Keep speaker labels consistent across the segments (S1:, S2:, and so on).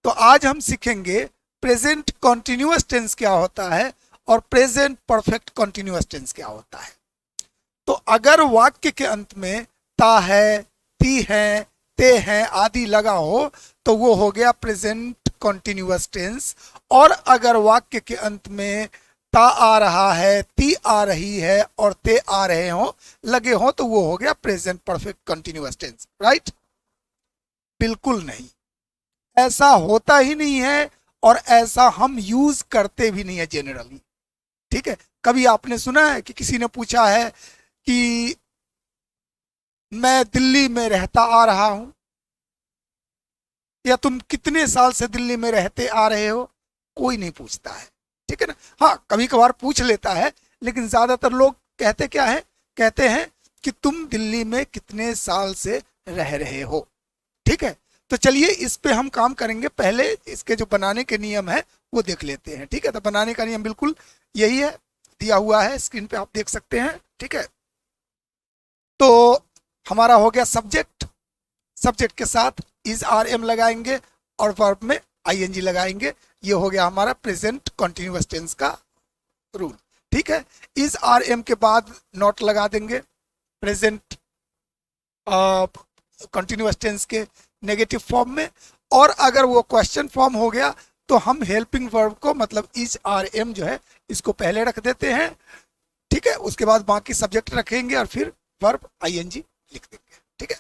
S1: तो आज हम सीखेंगे प्रेजेंट कॉन्टिन्यूअस टेंस क्या होता है और प्रेजेंट परफेक्ट कॉन्टिन्यूअस टेंस क्या होता है। तो अगर वाक्य के अंत में ता है, ती है, ते हैं आदि लगा हो तो वो हो गया प्रेजेंट कॉन्टिन्यूअस टेंस। और अगर वाक्य के अंत में ता आ रहा है, ती आ रही है और ते आ रहे हो लगे हो तो वो हो गया present perfect continuous tense. Right? बिल्कुल नहीं, ऐसा होता ही नहीं है और ऐसा हम यूज करते भी नहीं है जनरली। ठीक है? कभी आपने सुना है कि किसी ने पूछा है कि मैं दिल्ली में रहता आ रहा हूं, या तुम कितने साल से दिल्ली में रहते आ रहे हो? कोई नहीं पूछता है। ठीक है ना? हाँ, कभी कभार पूछ लेता है, लेकिन ज्यादातर लोग कहते क्या है, कहते हैं कि तुम दिल्ली में कितने साल से रह रहे हो। ठीक है? तो चलिए इस पे हम काम करेंगे। पहले इसके जो बनाने के नियम है वो देख लेते हैं। ठीक है? तो बनाने का नियम बिल्कुल यही है, दिया हुआ है स्क्रीन पे, आप देख सकते हैं। ठीक है? तो हमारा हो गया सब्जेक्ट, सब्जेक्ट के साथ इज आर एम लगाएंगे और वर्ब में आईएनजी लगाएंगे। ये हो गया हमारा प्रेजेंट कॉन्टिन्यूअस टेंस का रूल। ठीक है? इज आर एम के बाद नॉट लगा देंगे प्रेजेंट कॉन्टिन्यूअस टेंस के नेगेटिव फॉर्म में। और अगर वो क्वेश्चन फॉर्म हो गया तो हम हेल्पिंग वर्ब को मतलब इज आर एम जो है इसको पहले रख देते हैं। ठीक है? उसके बाद बाकी सब्जेक्ट रखेंगे और फिर वर्ब आईएनजी लिख देंगे। ठीक है?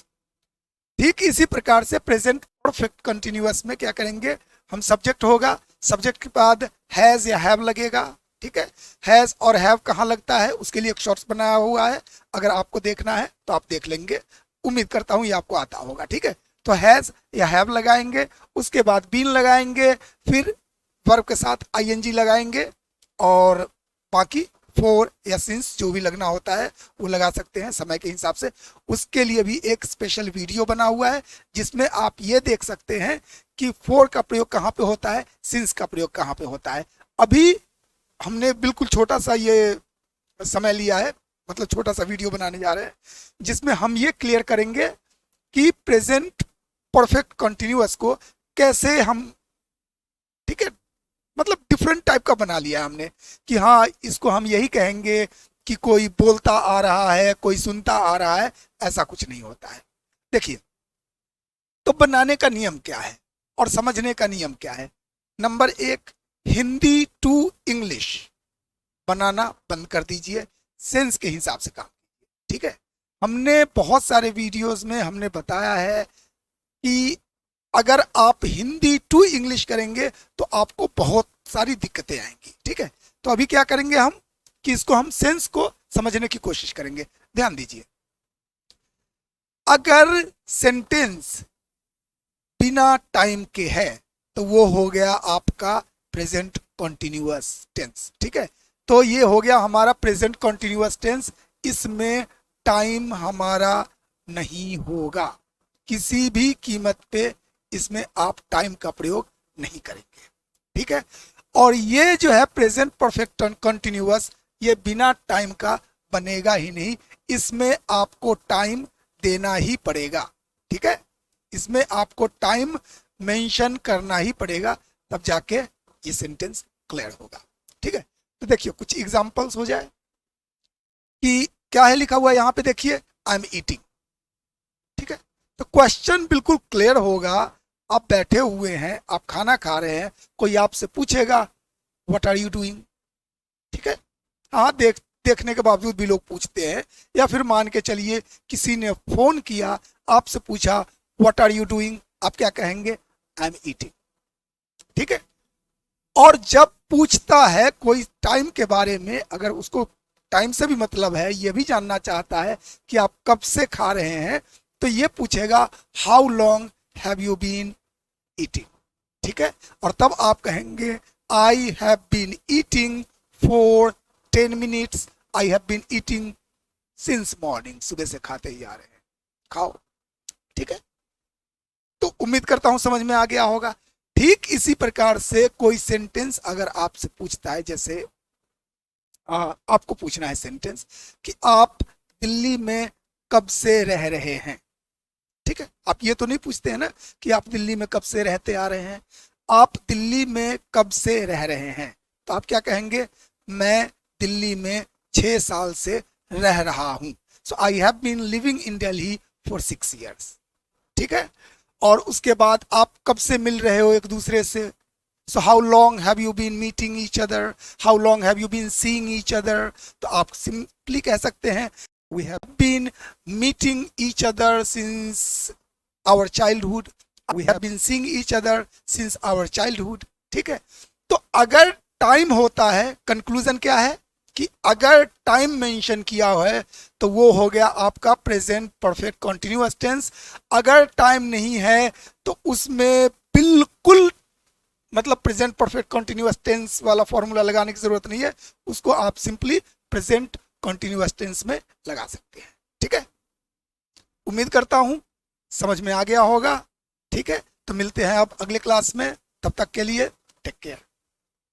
S1: ठीक इसी प्रकार से प्रेजेंट परफेक्ट कंटिन्यूअस में क्या करेंगे, हम सब्जेक्ट होगा, सब्जेक्ट के बाद हैज या हैव लगेगा। ठीक है? हैज और हैव कहाँ लगता है उसके लिए एक शॉर्ट्स बनाया हुआ है, अगर आपको देखना है तो आप देख लेंगे। उम्मीद करता हूँ ये आपको आता होगा। ठीक है? तो हैज या हैव लगाएंगे, उसके बाद बीन लगाएंगे, फिर वर्ब के साथ आईएनजी लगाएंगे और बाकी फोर या सिंस जो भी लगना होता है वो लगा सकते हैं समय के हिसाब से। उसके लिए भी एक स्पेशल वीडियो बना हुआ है जिसमें आप ये देख सकते हैं कि फोर का प्रयोग कहाँ पे होता है, सिंस का प्रयोग कहाँ पे होता है। अभी हमने बिल्कुल छोटा सा ये समय लिया है, मतलब छोटा सा वीडियो बनाने जा रहे हैं जिसमें हम ये क्लियर करेंगे कि प्रेजेंट परफेक्ट कंटिन्यूअस को कैसे हम, ठीक है, मतलब डिफरेंट टाइप का बना लिया है हमने कि हाँ इसको हम यही कहेंगे कि कोई बोलता आ रहा है, कोई सुनता आ रहा है, ऐसा कुछ नहीं होता है। देखिए, तो बनाने का नियम क्या है और समझने का नियम क्या है। नंबर एक, हिंदी टू इंग्लिश बनाना बंद कर दीजिए, सेंस के हिसाब से काम कीजिए। ठीक है? हमने बहुत सारे वीडियोस में हमने बताया है कि अगर आप हिंदी टू इंग्लिश करेंगे तो आपको बहुत सारी दिक्कतें आएंगी। ठीक है? तो अभी क्या करेंगे हम कि इसको हम सेंस को समझने की कोशिश करेंगे। ध्यान दीजिए, अगर सेंटेंस बिना टाइम के है तो वो हो गया आपका प्रेजेंट कॉन्टिन्यूअस टेंस। ठीक है? तो ये हो गया हमारा प्रेजेंट कॉन्टिन्यूअस टेंस, इसमें टाइम हमारा नहीं होगा, किसी भी कीमत पे इसमें आप टाइम का प्रयोग नहीं करेंगे। ठीक है? और ये जो है प्रेजेंट परफेक्ट कंटिन्यूअस, ये बिना टाइम का बनेगा ही नहीं, इसमें आपको टाइम देना ही पड़ेगा। ठीक है? इसमें आपको टाइम मेंशन करना ही पड़ेगा, तब जाके ये सेंटेंस क्लियर होगा। ठीक है? तो देखिए कुछ एग्जांपल्स हो जाए कि क्या है लिखा हुआ है यहाँ पे। देखिए, आई एम ईटिंग। ठीक है? तो क्वेश्चन बिल्कुल क्लियर होगा, आप बैठे हुए हैं, आप खाना खा रहे हैं, कोई आपसे पूछेगा व्हाट आर यू डूइंग। ठीक है? हाँ, देखने के बावजूद भी लोग पूछते हैं। या फिर मान के चलिए किसी ने फोन किया, आपसे पूछा व्हाट आर यू डूइंग, आप क्या कहेंगे? I am eating. ठीक है? और जब पूछता है कोई टाइम के बारे में, अगर उसको टाइम से भी मतलब है, ये भी जानना चाहता है कि आप कब से खा रहे हैं, तो ये पूछेगा how long have you been eating. ठीक है? और तब आप कहेंगे I have been eating for 10 minutes, I have been eating since morning, सुबह से खाते ही आ रहे हैं, खाओ। ठीक है? तो उम्मीद करता हूं समझ में आ गया होगा। ठीक इसी प्रकार से कोई सेंटेंस अगर आपसे पूछता है, जैसे आपको पूछना है सेंटेंस कि आप दिल्ली में कब से रह रहे हैं। ठीक है? आप ये तो नहीं पूछते हैं ना कि आप दिल्ली में कब से रहते आ रहे हैं, आप दिल्ली में कब से रह रहे हैं, तो आप क्या कहेंगे, मैं दिल्ली में 6 साल से रह रहा हूं। So I have been living in Delhi for 6 years। ठीक है, और उसके बाद आप कब से मिल रहे हो एक दूसरे से, so how long have you been meeting each other, how long have you been seeing each other. तो आप सिंपली कह सकते हैं we have been meeting each other since our childhood, we have been seeing each other since our childhood. ठीक है, तो अगर time होता है, कंक्लूजन क्या है कि अगर टाइम मेंशन किया है तो वो हो गया आपका प्रेजेंट परफेक्ट कंटिन्यूअस टेंस। अगर टाइम नहीं है तो उसमें बिल्कुल मतलब प्रेजेंट परफेक्ट कंटिन्यूअस टेंस वाला फॉर्मूला लगाने की जरूरत नहीं है, उसको आप सिंपली प्रेजेंट कंटिन्यूअस टेंस में लगा सकते हैं। ठीक है, उम्मीद करता हूं समझ में आ गया होगा। ठीक है, तो मिलते हैं अब अगले क्लास में, तब तक के लिए टेक केयर।